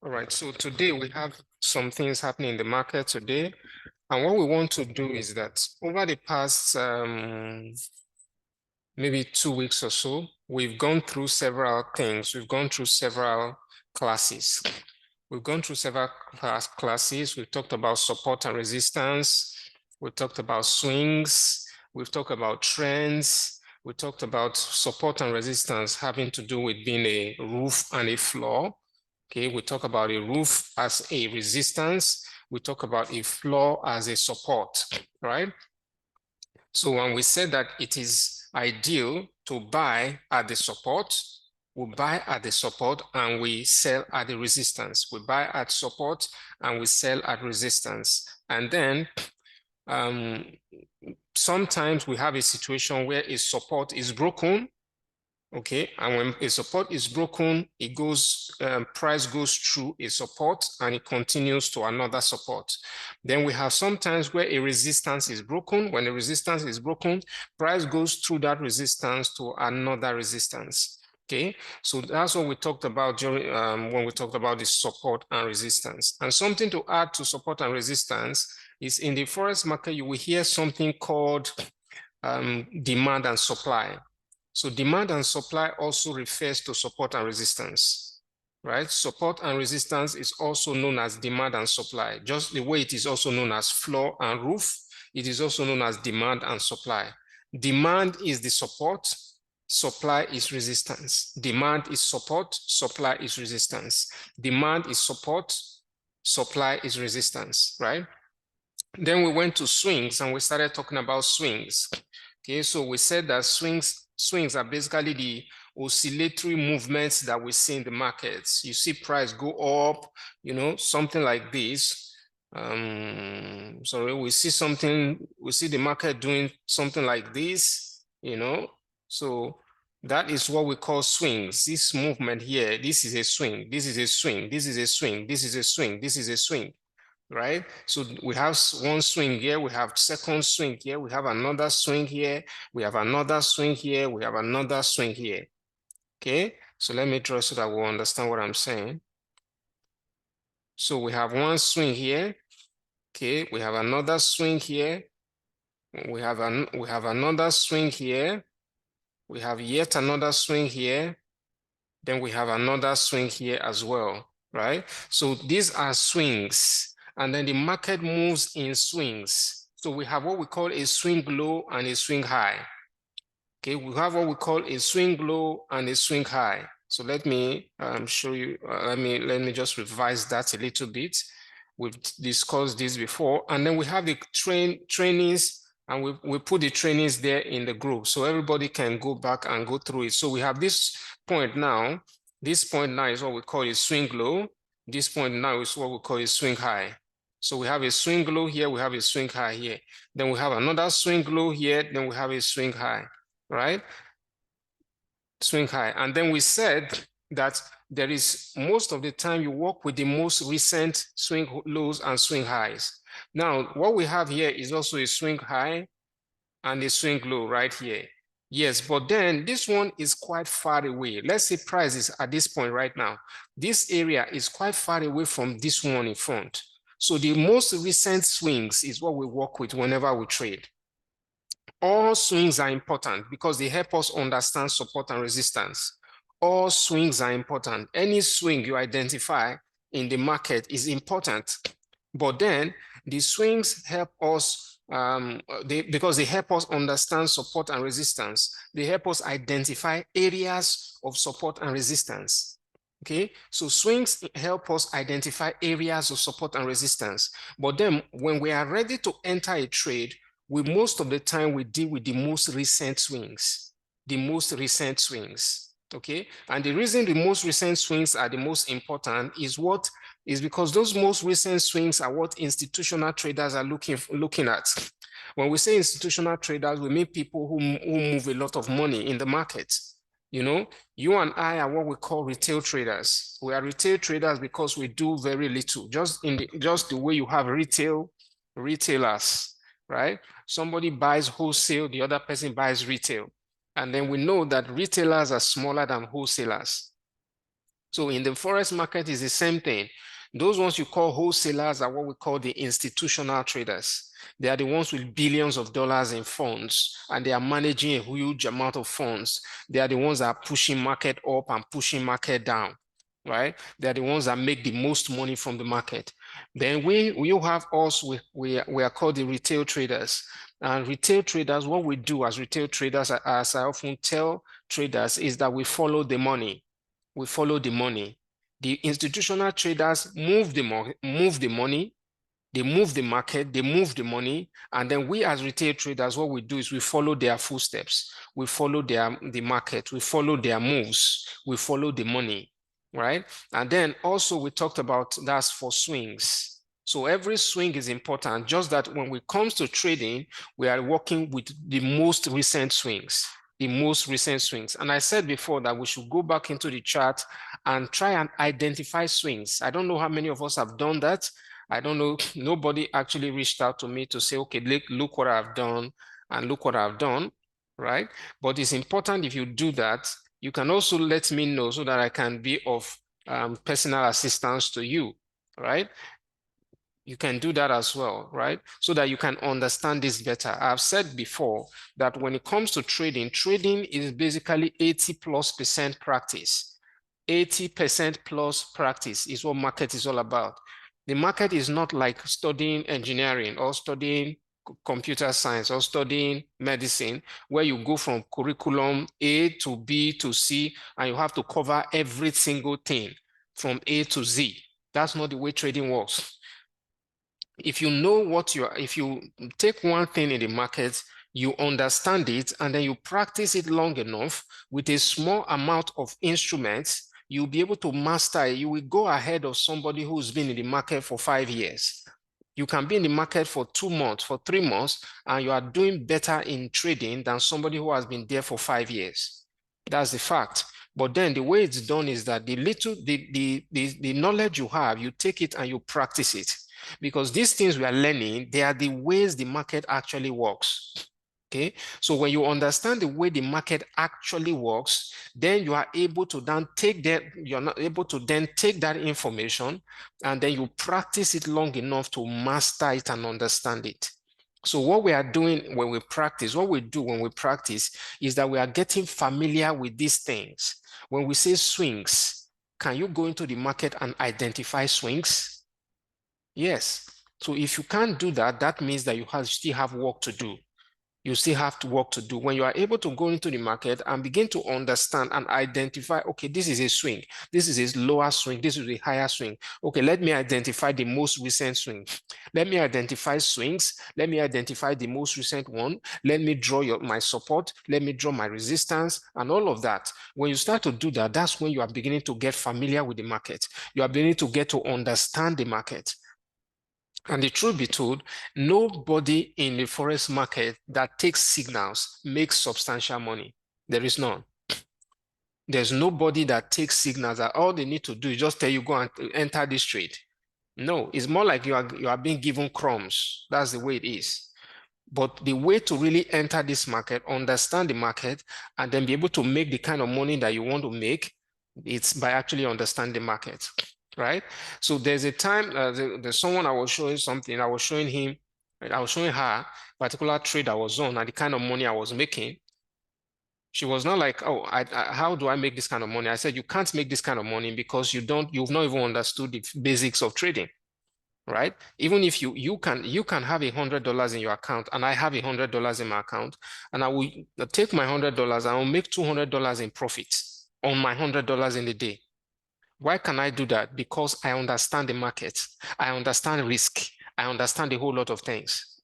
All right, so today we have some things happening in the market today. And what we want to do is that over the past maybe 2 weeks or so, we've gone through several things. We've gone through several classes. We've gone through several classes. We've talked about support and resistance. We talked about swings. We've talked about trends. We talked about support and resistance having to do with being a roof and a floor. Okay, we talk about a roof as a resistance. We talk about a floor as a support, right? So when we said that it is ideal to buy at the support, we buy at the support and we sell at the resistance. We buy at support and we sell at resistance. And then sometimes we have a situation where a support is broken. Okay, and when a support is broken, it goes, price goes through a support and it continues to another support. Then we have sometimes where a resistance is broken. When a resistance is broken, price goes through that resistance to another resistance. Okay, so that's what we talked about during when we talked about the support and resistance. And something to add to support and resistance is in the forex market, you will hear something called demand and supply. So demand and supply also refers to support and resistance, right? Support and resistance is also known as demand and supply. Just the way it is also known as floor and roof, it is also known as demand and supply. Demand is the support, supply is resistance. Demand is support, supply is resistance. Demand is support, supply is resistance, right? Then we went to swings and we started talking about swings. Okay, so we said that swings are basically the oscillatory movements that we see in the markets. You see price go up, you know, something like this. Sorry, we see the market doing something like this, you know. So that is what we call swings. This movement here, this is a swing, this is a swing, this is a swing, this is a swing, this is a swing. Right? So we have one swing here, we have second swing here, we have another swing here, we have another swing here, we have another swing here. Okay, so let me draw so that we'll understand what I'm saying. So we have one swing here. Okay, we have another swing here. We have another swing here. We have yet another swing here. Then we have another swing here as well, right? So these are swings. And then the market moves in swings. So we have what we call a swing low and a swing high. Okay, we have what we call a swing low and a swing high. So let me show you, let me just revise that a little bit. We've discussed this before. And then we have the trainings, and we put the trainings there in the group so everybody can go back and go through it. So we have this point now. This point now is what we call a swing low. This point now is what we call a swing high. So we have a swing low here, we have a swing high here. Then we have another swing low here, then we have a swing high, right? Swing high. And then we said that there is, most of the time you work with the most recent swing lows and swing highs. Now, what we have here is also a swing high and a swing low right here. Yes, but then this one is quite far away. Let's say price is at this point right now. This area is quite far away from this one in front. So the most recent swings is what we work with whenever we trade. All swings are important because they help us understand support and resistance. All swings are important. Any swing you identify in the market is important. But then the swings help us, because they help us understand support and resistance. They help us identify areas of support and resistance. Okay, so swings help us identify areas of support and resistance. But then when we are ready to enter a trade, most of the time we deal with the most recent swings, okay? And the reason the most recent swings are the most important is because those most recent swings are what institutional traders are looking at. When we say institutional traders, we mean people who move a lot of money in the market. You know, you and I are what we call retail traders. We are retail traders because we do very little, just the way you have retailers, right? Somebody buys wholesale, the other person buys retail. And then we know that retailers are smaller than wholesalers. So in the forex market is the same thing. Those ones you call wholesalers are what we call the institutional traders. They are the ones with billions of dollars in funds, and they are managing a huge amount of funds. They are the ones that are pushing market up and pushing market down, right? They are the ones that make the most money from the market. Then we have us, we are called the retail traders. And retail traders, what we do as retail traders, as I often tell traders, is that we follow the money. We follow the money. The institutional traders move the money, they move the market, they move the money, and then we as retail traders, what we do is we follow their footsteps, we follow the market, we follow their moves, we follow the money, right? And then also we talked about that's for swings. So every swing is important, just that when it comes to trading, we are working with the most recent swings. And I said before that we should go back into the chart and try and identify swings. I don't know how many of us have done that. I don't know, nobody actually reached out to me to say, okay, look what I've done and look what I've done, right? But it's important if you do that, you can also let me know so that I can be of personal assistance to you, right? You can do that as well, right? So that you can understand this better. I've said before that when it comes to trading, trading is basically 80+% practice. 80% plus practice is what market is all about. The market is not like studying engineering or studying computer science or studying medicine, where you go from curriculum A to B to C, and you have to cover every single thing from A to Z. That's not the way trading works. If you know what if you take one thing in the market, you understand it, and then you practice it long enough with a small amount of instruments, you'll be able to master it. You will go ahead of somebody who's been in the market for 5 years. You can be in the market for 2 months, for 3 months, and you are doing better in trading than somebody who has been there for 5 years. That's the fact. But then the way it's done is that the knowledge you have, you take it and you practice it. Because these things we are learning, they are the ways the market actually works. Okay, so when you understand the way the market actually works, then you are able to then take that, you're not able to then take that information and then you practice it long enough to master it and understand it. So what we are doing when we practice, what we do when we practice is that we are getting familiar with these things. When we say swings, can you go into the market and identify swings? Yes. So if you can't do that, that means that you still have work to do. You still have work to do. When you are able to go into the market and begin to understand and identify, okay, this is a swing, this is a lower swing, this is a higher swing. Okay, let me identify the most recent swing. Let me identify swings. Let me identify the most recent one. Let me draw my support. Let me draw my resistance and all of that. When you start to do that, that's when you are beginning to get familiar with the market. You are beginning to get to understand the market. And the truth be told, nobody in the forex market that takes signals makes substantial money. There is none. There's nobody that takes signals that all they need to do is just tell you, go and enter this trade. No, it's more like you are being given crumbs. That's the way it is. But the way to really enter this market, understand the market, and then be able to make the kind of money that you want to make, it's by actually understanding the market. Right? So there's a time, there's someone I was showing something, I was showing her particular trade I was on and the kind of money I was making. She was not like, oh, how do I make this kind of money? I said, you can't make this kind of money because you've not even understood the basics of trading, right? Even if you can have $100 in your account and I have $100 in my account, and I will take my $100 and I'll make $200 in profits on my $100 in the day. Why can I do that? Because I understand the market. I understand risk. I understand a whole lot of things.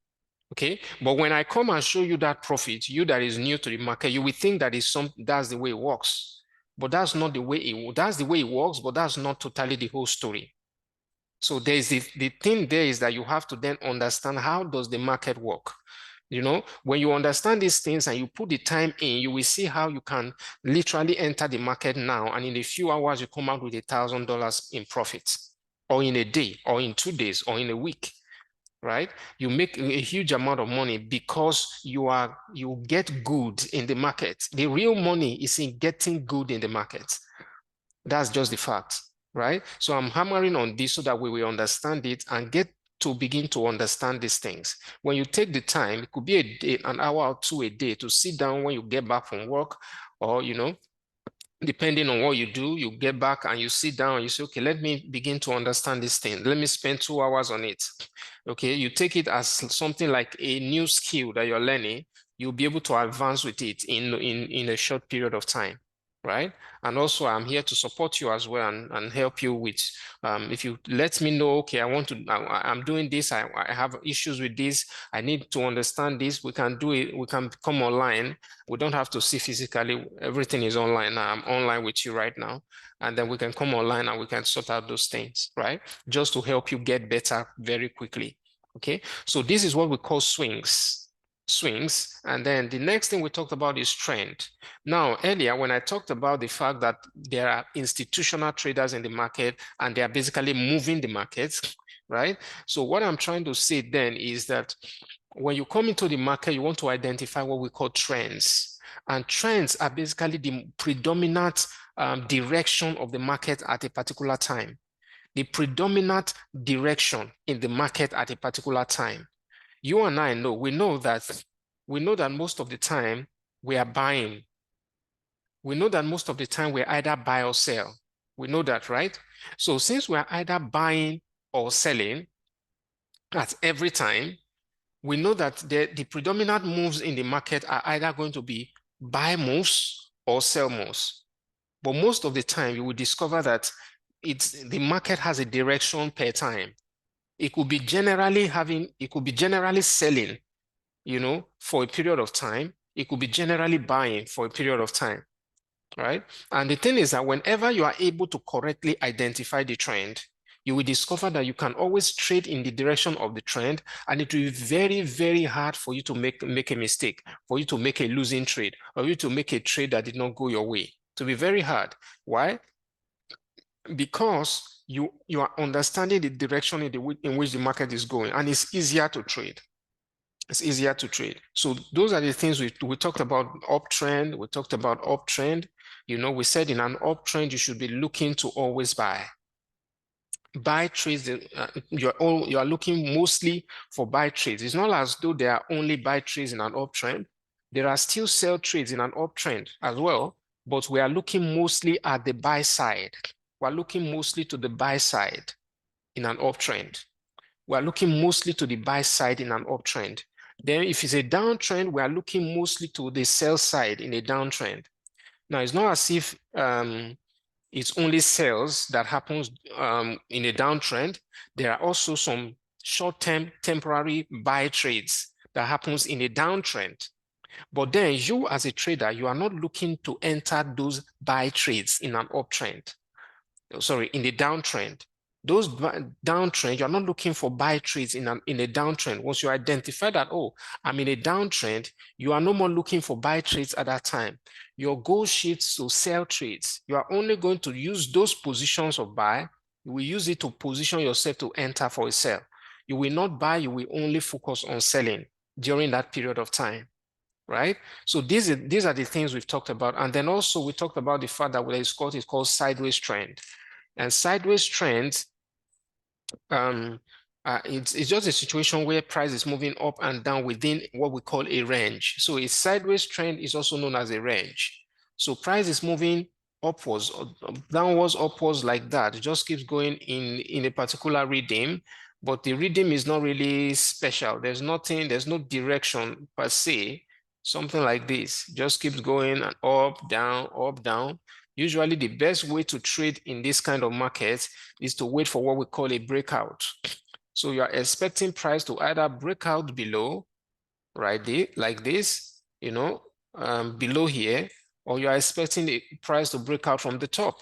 Okay. But when I come and show you that profit, you that is new to the market, you will think that that's the way it works. But that's not the way that's the way it works, but that's not totally the whole story. So there's the thing there is that you have to then understand how does the market work. You know, when you understand these things and you put the time in, you will see how you can literally enter the market now. And in a few hours, you come out with $1,000 in profits, or in a day, or in 2 days, or in a week, right? You make a huge amount of money because you get good in the market. The real money is in getting good in the market. That's just the fact, right? So I'm hammering on this so that we will understand it and get to begin to understand these things. When you take the time, it could be a day, an hour or two a day to sit down when you get back from work, or, depending on what you do, you get back and you sit down and you say, okay, let me begin to understand this thing. Let me spend 2 hours on it. Okay, you take it as something like a new skill that you're learning. You'll be able to advance with it in a short period of time, right? And also, I'm here to support you as well and help you with, if you let me know, okay, I'm doing this, I have issues with this, I need to understand this, we can do it, we can come online. We don't have to see physically, everything is online now. I'm online with you right now. And then we can come online and we can sort out those things, right? Just to help you get better very quickly, okay? So this is what we call swings. And then the next thing we talked about is trend. Now, earlier when I talked about the fact that there are institutional traders in the market and they are basically moving the markets, right? So what I'm trying to say then is that when you come into the market, you want to identify what we call trends. And trends are basically the predominant direction of the market at a particular time. The predominant direction in the market at a particular time. You and I know, we know that most of the time we are buying. We know that most of the time we're either buy or sell. We know that, right? So since we're either buying or selling at every time, we know that the predominant moves in the market are either going to be buy moves or sell moves. But most of the time, you will discover that the market has a direction per time. It could be generally selling, for a period of time. It could be generally buying for a period of time, right? And the thing is that whenever you are able to correctly identify the trend, you will discover that you can always trade in the direction of the trend, and it will be very, very hard for you to make a mistake, for you to make a losing trade, or you to make a trade that did not go your way. It will be very hard. Why? Because you are understanding the direction in which the market is going, and it's easier to trade. It's easier to trade. So those are the things we talked about. Uptrend, we talked about uptrend. We said in an uptrend, you should be looking to always buy. Buy trades, you are looking mostly for buy trades. It's not as though there are only buy trades in an uptrend. There are still sell trades in an uptrend as well, but we are looking mostly at the buy side. We're looking mostly to the buy side in an uptrend. We're looking mostly to the buy side in an uptrend. Then if it's a downtrend, we are looking mostly to the sell side in a downtrend. Now, it's not as if it's only sales that happens in a downtrend. There are also some short-term temporary buy trades that happens in a downtrend. But then you as a trader, you are not looking to enter those buy trades in an uptrend. Sorry, in the downtrend. Those downtrend, you're not looking for buy trades in a downtrend. Once you identify that, oh, I'm in a downtrend, you are no more looking for buy trades at that time. Your goal shifts to sell trades. You are only going to use those positions of buy. You will use it to position yourself to enter for a sell. You will not buy, you will only focus on selling during that period of time, right? So these are the things we've talked about. And then also we talked about the fact that what is called sideways trend. And sideways trends, it's just a situation where price is moving up and down within what we call a range. So a sideways trend is also known as a range. So price is moving upwards, downwards, upwards like that. It just keeps going in a particular rhythm, but the rhythm is not really special. There's no direction per se. Something like this just keeps going and up, down, up, down. Usually the best way to trade in this kind of market is to wait for what we call a breakout. So you are expecting price to either break out below, right, like this, below here, or you are expecting the price to break out from the top.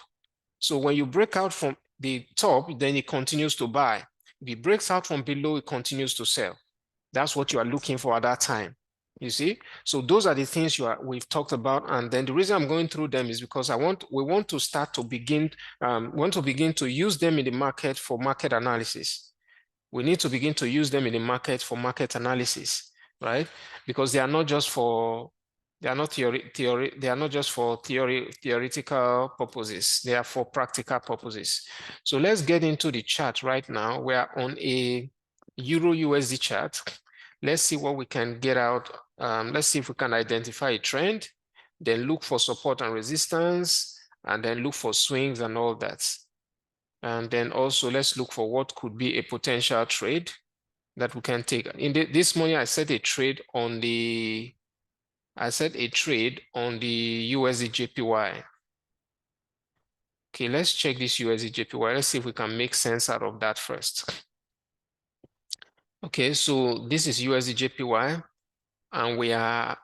So when you break out from the top, then it continues to buy. If it breaks out from below, it continues to sell. That's what you are looking for at that time. You see? So those are the things we've talked about. And then the reason I'm going through them is because we want to begin to use them in the market for market analysis. We need to begin to use them in the market for market analysis, right? Because they are not just for They are not they are not just for theoretical purposes. They are for practical purposes. So let's get into the chart right now. We are on a Euro USD chart. Let's see what we can get out. Let's see if we can identify a trend, then look for support and resistance, and then look for swings and all that. And then also let's look for what could be a potential trade that we can take. This morning, I set a trade on the USD JPY. Okay, let's check this USD JPY. Let's see if we can make sense out of that first. Okay, so this is USD JPY, and we are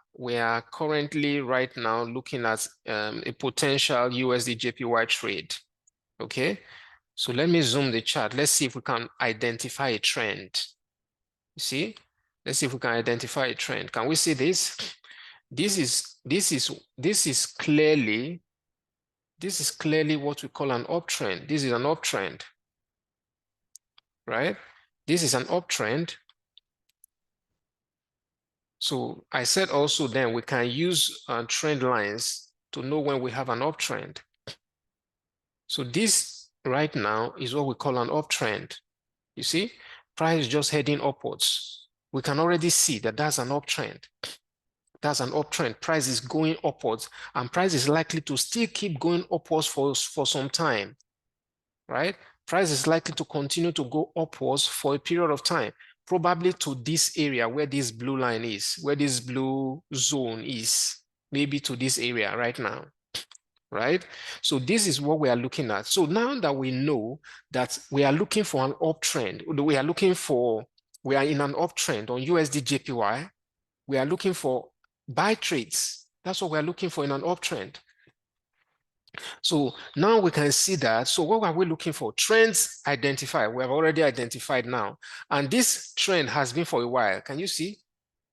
currently right now looking at a potential USD JPY trade. Okay, so let me zoom the chart. Let's see if we can identify a trend. You see, let's see if we can identify a trend. Can we see this? This is clearly what we call an uptrend. This is an uptrend, right? This is an uptrend. So I said also then we can use trend lines to know when we have an uptrend. So this right now is what we call an uptrend. You see, price is just heading upwards. We can already see that that's an uptrend. That's an uptrend. Price is going upwards, and price is likely to still keep going upwards for some time, right? Price is likely to continue to go upwards for a period of time, probably to this area where this blue line is, where this blue zone is, maybe to this area right now, right? So this is what we are looking at. So now that we know that we are looking for an uptrend, we are in an uptrend on USD JPY, we are looking for buy trades. That's what we're looking for in an uptrend. So now we can see that. So what are we looking for? Trends identified. We have already identified now. And this trend has been for a while. Can you see?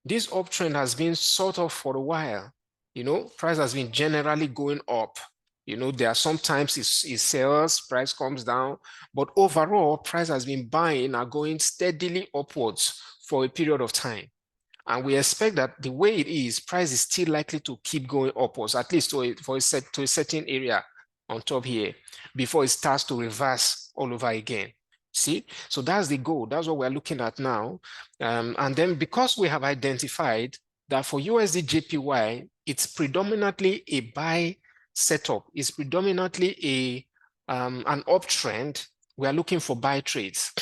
This uptrend has been sort of for a while. You know, price has been generally going up. You know, there are sometimes it sells, price comes down, but overall, price has been buying and going steadily upwards for a period of time. And we expect that the way it is, price is still likely to keep going upwards, at least to a certain area on top here, before it starts to reverse all over again. See, so that's the goal. That's what we're looking at now. And then because we have identified that for USD JPY, it's predominantly a buy setup. It's predominantly an uptrend. We are looking for buy trades.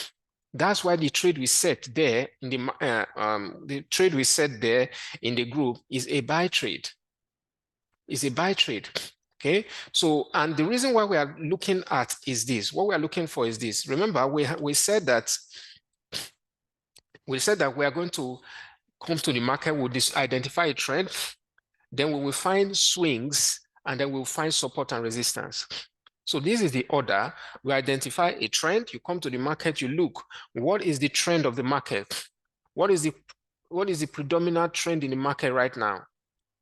That's why the trade we set there in the trade we set there in the group is a buy trade. Is a buy trade. Okay. So, and the reason why we are looking at is this. What we are looking for is this. Remember, we said that we are going to come to the market, we'll identify a trend, then we will find swings, and then we'll find support and resistance. So this is the order. We identify a trend, you come to the market, you look, what is the trend of the market? What is the predominant trend in the market right now?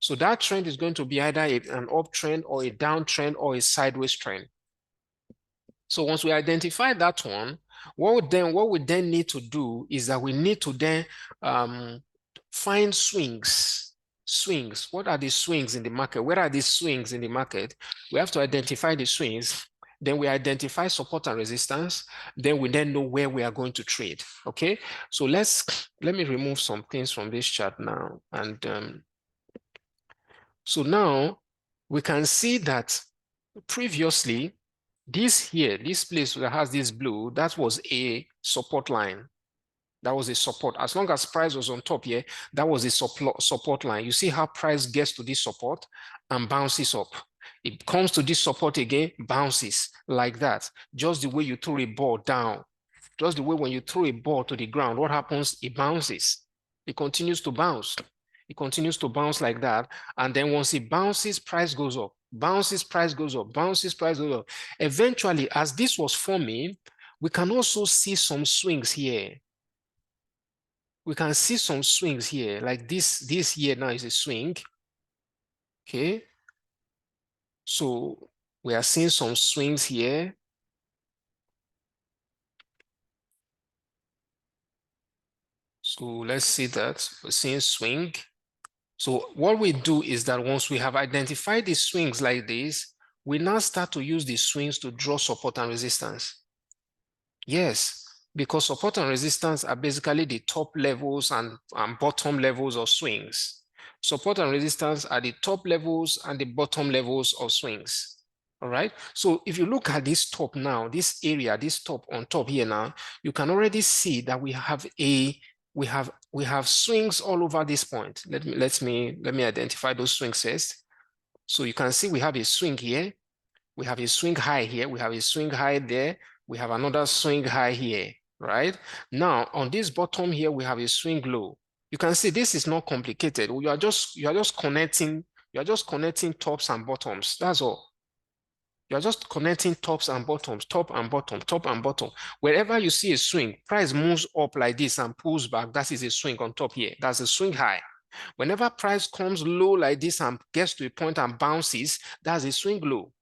So that trend is going to be either an uptrend or a downtrend or a sideways trend. So once we identify that one, what we then need to do is that we need to then find swings. Swings. What are the swings in the market? Where are these swings in the market? We have to identify the swings. Then we identify support and resistance. Then we then know where we are going to trade. Okay. So let me remove some things from this chart now. And so now we can see that previously, this place that has this blue, that was a support line. That was a support. As long as price was on top here, that was a support line. You see how price gets to this support and bounces up. It comes to this support again, bounces like that. Just the way you throw a ball down. Just the way when you throw a ball to the ground, what happens? It bounces. It continues to bounce. It continues to bounce like that. And then once it bounces, price goes up. Bounces, price goes up. Bounces, price goes up. Eventually, as this was forming, we can also see some swings here. We can see some swings here, like this here now is a swing. Okay. So we are seeing some swings here. So let's see that we're seeing swing. So what we do is that once we have identified the swings like this, we now start to use the swings to draw support and resistance. Yes, because support and resistance are basically the top levels and bottom levels of swings. Support and resistance are the top levels and the bottom levels of swings. All right. So if you look at this top now, this area, this top on top here now, you can already see that we have swings all over this point. Let me identify those swings first. So you can see we have a swing here, we have a swing high here, we have a swing high there, we have another swing high here, right? Now on this bottom here, we have a swing low. You can see this is not complicated. You are just connecting tops and bottoms. That's all. You're just connecting tops and bottoms, top and bottom, top and bottom. Wherever you see a swing, price moves up like this and pulls back. That is a swing on top here. That's a swing high. Whenever price comes low like this and gets to a point and bounces, that's a swing low.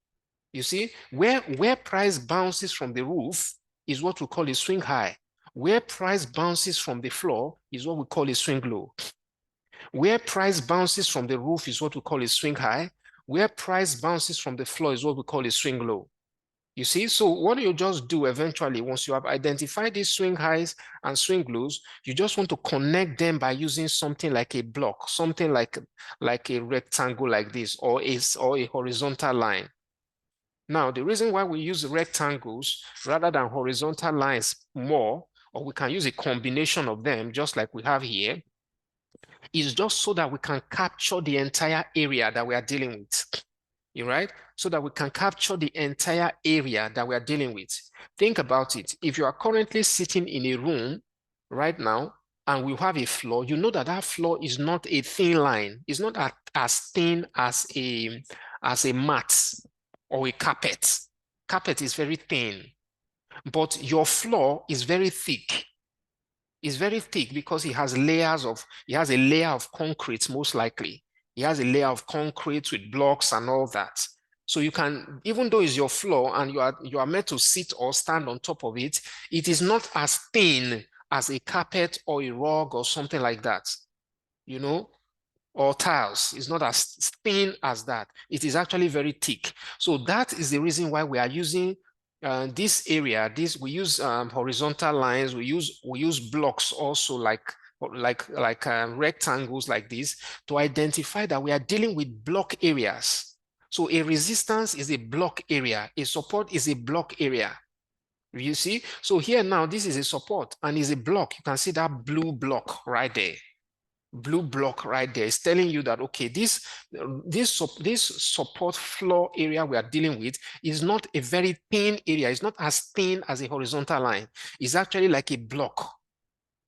You see, where price bounces from the roof is what we call a swing high. Where price bounces from the floor is what we call a swing low. Where price bounces from the roof is what we call a swing high. Where price bounces from the floor is what we call a swing low. You see, so what you just do eventually, once you have identified these swing highs and swing lows, you just want to connect them by using something like a block, something like a rectangle like this, or a horizontal line. Now, the reason why we use rectangles rather than horizontal lines more, or we can use a combination of them, just like we have here, is just so that we can capture the entire area that we are dealing with. You're right? So that we can capture the entire area that we are dealing with. Think about it. If you are currently sitting in a room right now and we have a floor, you know that that floor is not a thin line. It's not as thin as a mat or a carpet. Carpet is very thin, but your floor is very thick. It's very thick because it has a layer of concrete, most likely. It has a layer of concrete with blocks and all that. So you can, even though it's your floor and you are meant to sit or stand on top of it, it is not as thin as a carpet or a rug or something like that, you know, or tiles. It's not as thin as that. It is actually very thick. So that is the reason why we are using this area. We use horizontal lines. We use blocks also, like rectangles like this, to identify that we are dealing with block areas. So a resistance is a block area. A support is a block area. You see? So here now, this is a support and is a block. You can see that blue block right there. Blue block right there is telling you that, okay, this support floor area we are dealing with is not a very thin area. It's not as thin as a horizontal line. It's actually like a block,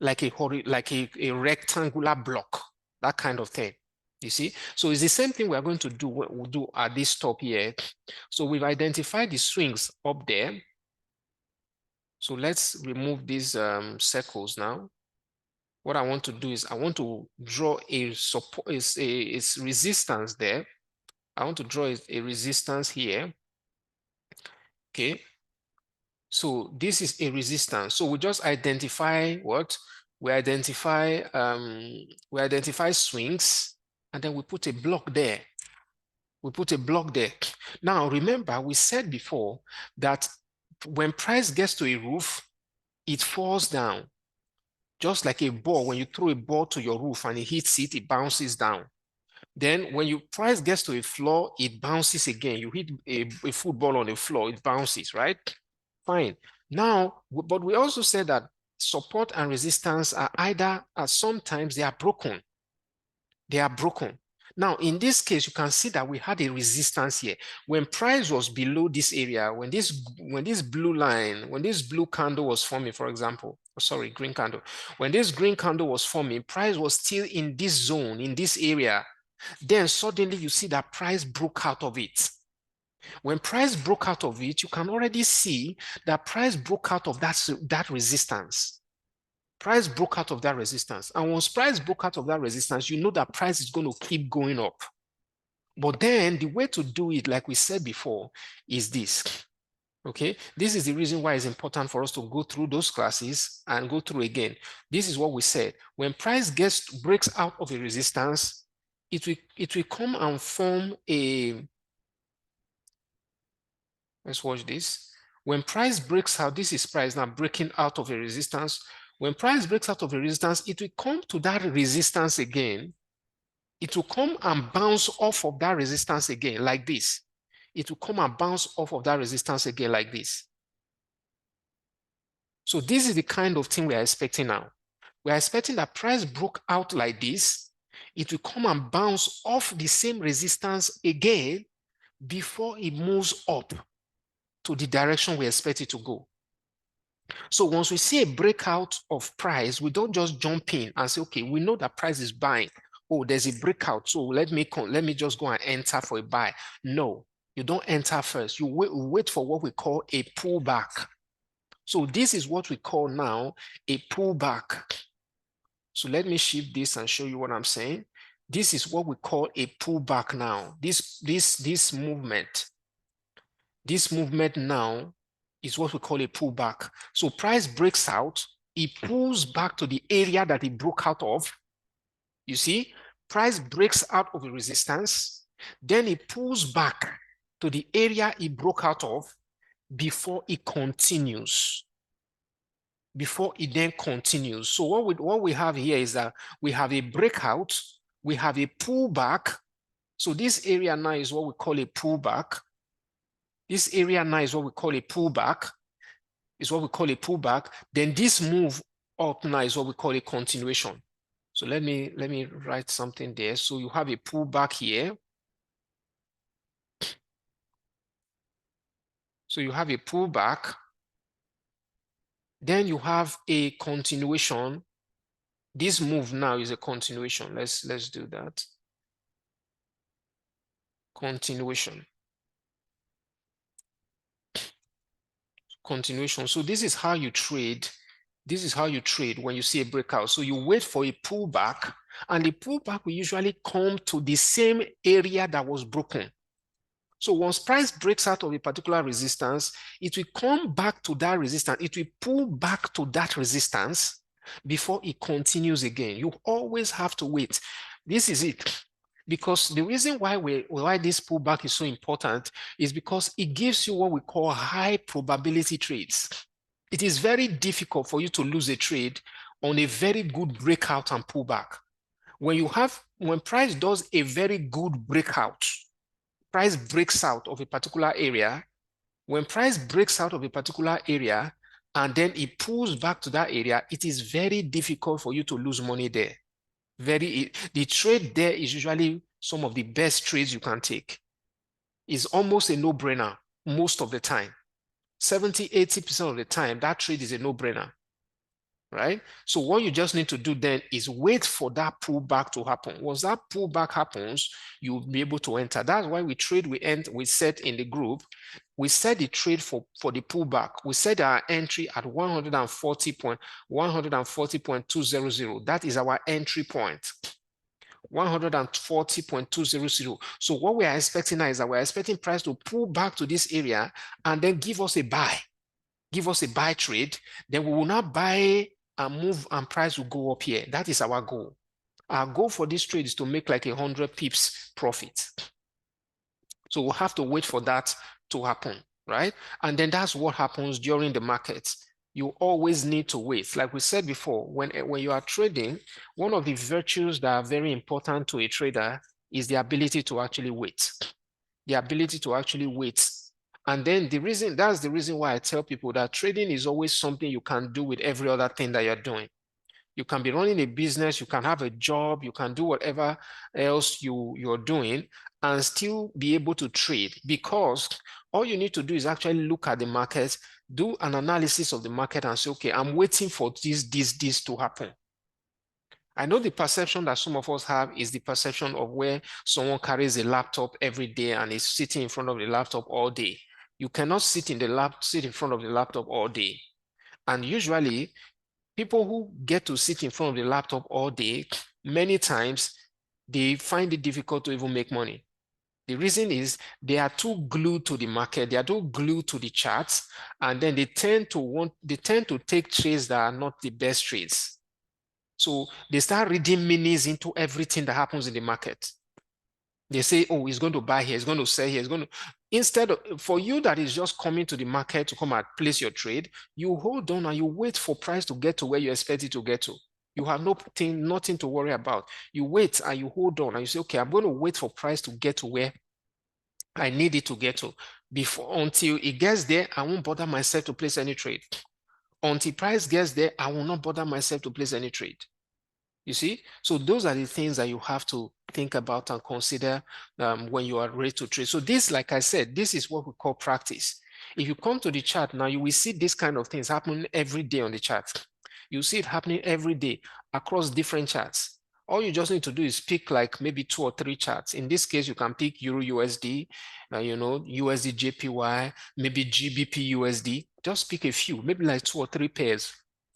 like a rectangular block, that kind of thing. You see? So it's the same thing we are going to do, we'll do at this top here. So we've identified the swings up there. So let's remove these circles now. What I want to do is I want to draw a support, is resistance there. I want to draw a resistance here. Okay. So this is a resistance. So we just identify what? We identify swings, and then we put a block there. We put a block there. Now remember, we said before that when price gets to a roof, it falls down. Just like a ball, when you throw a ball to your roof and it hits it, it bounces down. Then when your price gets to a floor, it bounces again. You hit a football on the floor, it bounces, right? Fine. Now, but we also said that support and resistance are either, sometimes they are broken. They are broken. Now, in this case, you can see that we had a resistance here. When price was below this area, when this blue candle was forming, for example, sorry, green candle, when this green candle was forming, price was still in this zone, in this area. Then suddenly you see that price broke out of it. When price broke out of it, you can already see that price broke out of that resistance. Price broke out of that resistance. And once price broke out of that resistance, you know that price is going to keep going up. But then the way to do it, like we said before, is this. Okay, this is the reason why it's important for us to go through those classes and go through again. This is what we said. When price breaks out of a resistance, it will come and form a, let's watch this. When price breaks out, this is price now breaking out of a resistance. When price breaks out of a resistance, it will come to that resistance again. It will come and bounce off of that resistance again like this. It will come and bounce off of that resistance again like this. So this is the kind of thing we are expecting now. We are expecting that price broke out like this. It will come and bounce off the same resistance again before it moves up to the direction we expect it to go. So once we see a breakout of price, we don't just jump in and say, okay, we know that price is buying. Oh, there's a breakout, so let me just go and enter for a buy. No, you don't enter first. You wait for what we call a pullback. So this is what we call now a pullback. So let me shift this and show you what I'm saying. This is what we call a pullback now. This movement now is what we call a pullback. So price breaks out, it pulls back to the area that it broke out of. You see, price breaks out of a resistance, then it pulls back to the area it broke out of before it continues. Before it then continues. So what we have here is that we have a breakout, we have a pullback. So this area now is what we call a pullback. This area now is what we call a pullback. Then this move up now is what we call a continuation. So let me write something there. So you have a pullback here. So you have a pullback. Then you have a continuation. This move now is a continuation. Let's do that. Continuation. So this is how you trade. This is how you trade when you see a breakout. So you wait for a pullback, and the pullback will usually come to the same area that was broken. So once price breaks out of a particular resistance, it will come back to that resistance. It will pull back to that resistance before it continues again. You always have to wait. This is it. Because the reason why this pullback is so important is because it gives you what we call high probability trades. It is very difficult for you to lose a trade on a very good breakout and pullback. When price does a very good breakout, price breaks out of a particular area, when price breaks out of a particular area and then it pulls back to that area, it is very difficult for you to lose money there. The trade there is usually some of the best trades you can take. It's almost a no-brainer most of the time. 70–80% of the time, that trade is a no-brainer, right? So what you just need to do then is wait for that pullback to happen. Once that pullback happens, you'll be able to enter. That's why we set in the group, we set the trade for the pullback. We set our entry at 140.200. That is our entry point. 140.200. So what we are expecting now is that we're expecting price to pull back to this area and then give us a buy. Give us a buy trade. Then we will not buy and move and price will go up here. That is our goal. Our goal for this trade is to make like 100 pips profit. So we'll have to wait for that to happen, right? And then that's what happens during the market. You always need to wait. Like we said before, when you are trading, one of the virtues that are very important to a trader is the ability to actually wait. The ability to actually wait. And then that's the reason why I tell people that trading is always something you can do with every other thing that you're doing. You can be running a business, you can have a job, you can do whatever else you're doing and still be able to trade, because all you need to do is actually look at the market, do an analysis of the market and say, okay, I'm waiting for this to happen. I know the perception that some of us have is the perception of where someone carries a laptop every day and is sitting in front of the laptop all day. You cannot sit in front of the laptop all day. And usually, people who get to sit in front of the laptop all day, many times, they find it difficult to even make money. The reason is they are too glued to the market, they are too glued to the charts, and then they tend to take trades that are not the best trades. So they start reading meanings into everything that happens in the market. They say, oh, he's going to buy here, he's going to sell here, he's going to, instead of, for you that is just coming to the market to come and place your trade, you hold on and you wait for price to get to where you expect it to get to. You have nothing to worry about. You wait and you hold on and you say, okay, I'm going to wait for price to get to where I need it to get to. Until it gets there, I won't bother myself to place any trade. Until price gets there, I will not bother myself to place any trade. You see? So those are the things that you have to think about and consider when you are ready to trade. So this, like I said, this is what we call practice. If you come to the chart now, you will see this kind of things happening every day on the chart. You see it happening every day across different charts. All you just need to do is pick like maybe 2 or 3 charts. In this case, you can pick Euro USD, USD JPY, maybe GBP USD. Just pick a few, maybe like 2 or 3 pairs.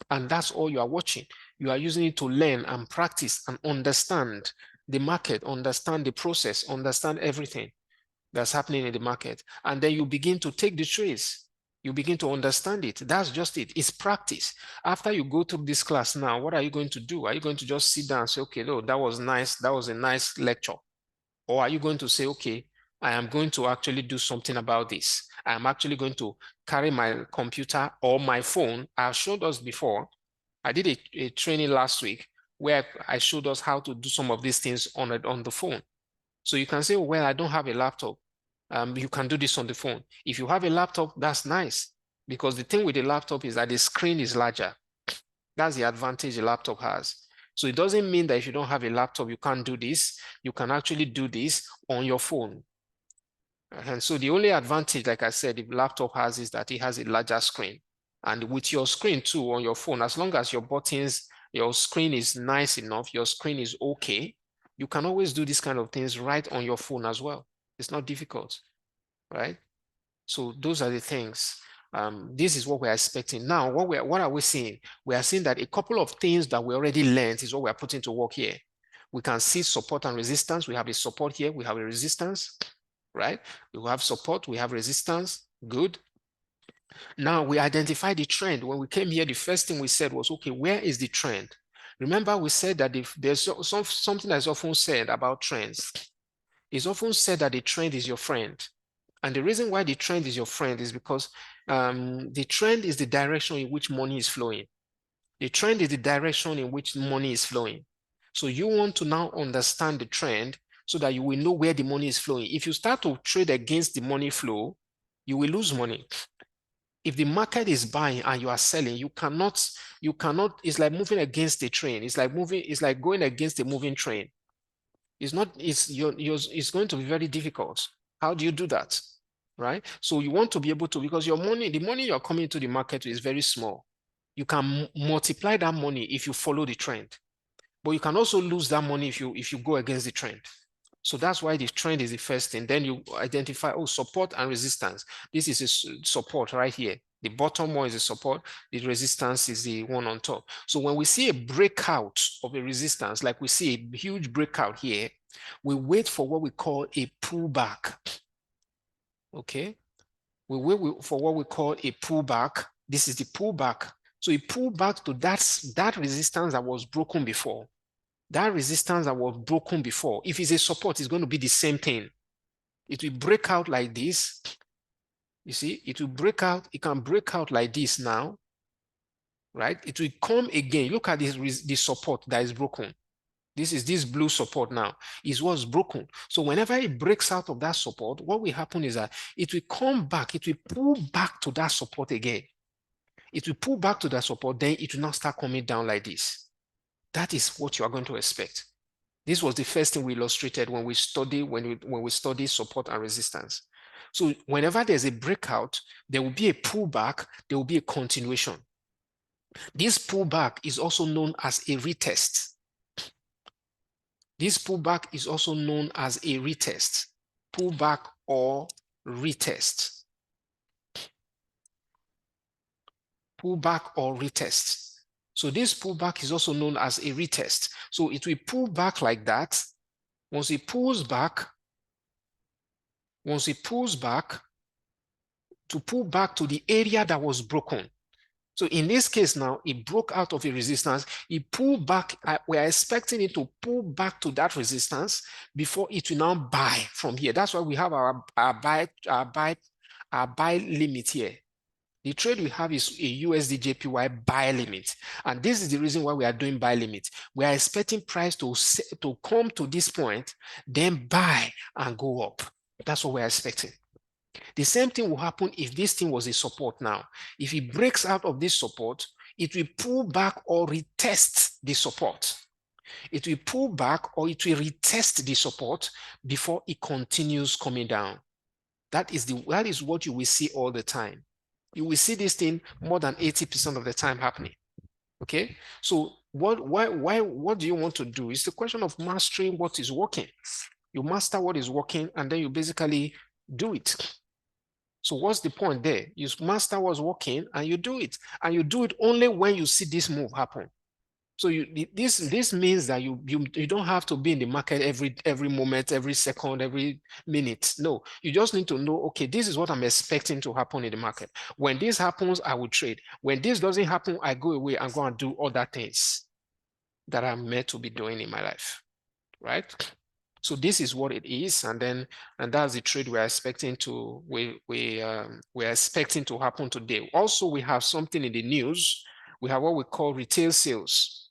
And that's all you are watching. You are using it to learn and practice and understand the market, understand the process, understand everything that's happening in the market. And then you begin to take the trades. You begin to understand it. That's just it. It's practice. After you go through this class now, what are you going to do? Are you going to just sit down and say, okay, no, that was nice. That was a nice lecture. Or are you going to say, okay, I am going to actually do something about this. I'm actually going to carry my computer or my phone. I've showed us before. I did a training last week where I showed us how to do some of these things on the phone. So you can say, well, I don't have a laptop. You can do this on the phone. If you have a laptop, that's nice. Because the thing with the laptop is that the screen is larger. That's the advantage a laptop has. So it doesn't mean that if you don't have a laptop, you can't do this. You can actually do this on your phone. And so the only advantage, like I said, the laptop has is that it has a larger screen. And with your screen too on your phone, as long as your buttons, your screen is nice enough, your screen is okay, you can always do these kind of things right on your phone as well. It's not difficult, right? So those are the things. This is what we're expecting. Now, what are we seeing? We are seeing that a couple of things that we already learned is what we're putting to work here. We can see support and resistance. We have a support here. We have a resistance, right? We have support. We have resistance. Good. Now we identify the trend. When we came here, the first thing we said was, okay, where is the trend? Remember, we said that if there's something that's often said about trends. It's often said that the trend is your friend. And the reason why the trend is your friend is because the trend is the direction in which money is flowing. The trend is the direction in which money is flowing. So you want to now understand the trend so that you will know where the money is flowing. If you start to trade against the money flow, you will lose money. If the market is buying and you are selling, you cannot, it's like moving against a train. It's like going against a moving train. It's going to be very difficult. How do you do that? Right? So you want to be able to, because the money you're coming into the market is very small. You can multiply that money if you follow the trend, but you can also lose that money if you go against the trend. So that's why the trend is the first thing. Then you identify, oh, support and resistance. This is a support right here. The bottom one is a support. The resistance is the one on top. So when we see a breakout of a resistance, like we see a huge breakout here, we wait for what we call a pullback. Okay? We wait for what we call a pullback. This is the pullback. So a pullback to that resistance that was broken before. That resistance that was broken before, if it's a support, it's going to be the same thing. It will break out like this. You see, it will break out. It can break out like this now, right? It will come again. Look at this support that is broken. This blue support now is what's broken. So whenever it breaks out of that support, what will happen is that it will come back. It will pull back to that support again. It will pull back to that support. Then it will now start coming down like this. That is what you are going to expect. This was the first thing we illustrated when we study support and resistance. So whenever there's a breakout, there will be a pullback, there will be a continuation. This pullback is also known as a retest. This pullback is also known as a retest. Pullback or retest. Pullback or retest. So this pullback is also known as a retest. So it will pull back like that. Once it pulls back, to pull back to the area that was broken. So in this case now, it broke out of a resistance. It pulled back. We are expecting it to pull back to that resistance before it will now buy from here. That's why we have our buy limit here. The trade we have is a USD JPY buy limit. And this is the reason why we are doing buy limit. We are expecting price to come to this point, then buy and go up. That's what we are expecting. The same thing will happen if this thing was a support now. If it breaks out of this support, it will pull back or retest the support. It will pull back or it will retest the support before it continues coming down. That is what you will see all the time. You will see this thing more than 80% of the time happening. Okay, so what do you want to do? It's the question of mastering what is working. You master what is working and then you basically do it. So what's the point there? You master what's working and you do it. And you do it only when you see this move happen. So this means that you don't have to be in the market every moment, every second, every minute. No, you just need to know, okay, this is what I'm expecting to happen in the market. When this happens, I will trade. When this doesn't happen, I go away and go and do other things that I'm meant to be doing in my life, right? So this is what it is, and that's the trade we're expecting to we're expecting to happen today. Also, we have something in the news. We have what we call retail sales.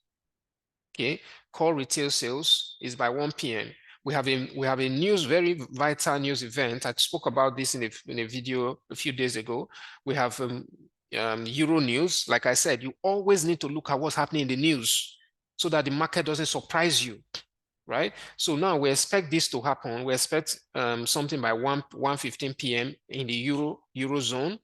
Okay, call retail sales is by 1 p.m. We have a news, very vital news event. I spoke about this in a video a few days ago. We have Euro news. Like I said, you always need to look at what's happening in the news so that the market doesn't surprise you, right? So now we expect this to happen. We expect something by 1:15 p.m. in the Eurozone.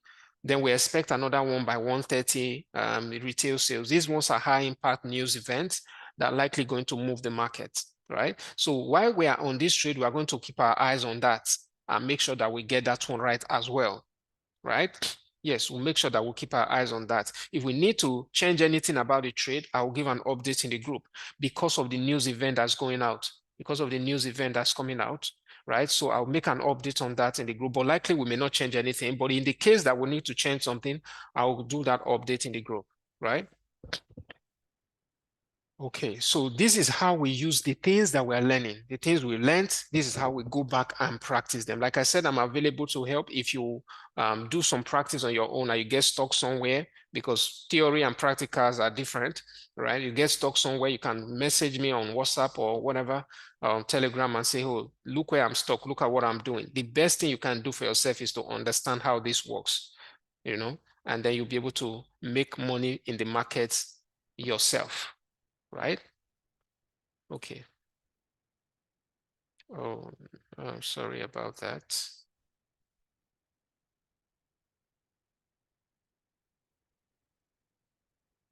Then we expect another one by 1:30 retail sales. These ones are high impact news events that are likely going to move the market, right? So while we are on this trade, we are going to keep our eyes on that and make sure that we get that one right as well, right? Yes, we'll make sure that we'll keep our eyes on that. If we need to change anything about the trade, I'll give an update in the group because of the news event that's going out, because of the news event that's coming out, right? So I'll make an update on that in the group, but likely we may not change anything. But in the case that we need to change something, I'll do that update in the group, right? Okay, so this is how we use the things that we're learning. The things we learned, this is how we go back and practice them. Like I said, I'm available to help if you do some practice on your own and you get stuck somewhere, because theory and practicals are different, right? You get stuck somewhere, you can message me on WhatsApp or whatever, on Telegram and say, oh, look where I'm stuck, look at what I'm doing. The best thing you can do for yourself is to understand how this works, and then you'll be able to make money in the markets yourself. Right? Okay. Oh, I'm sorry about that.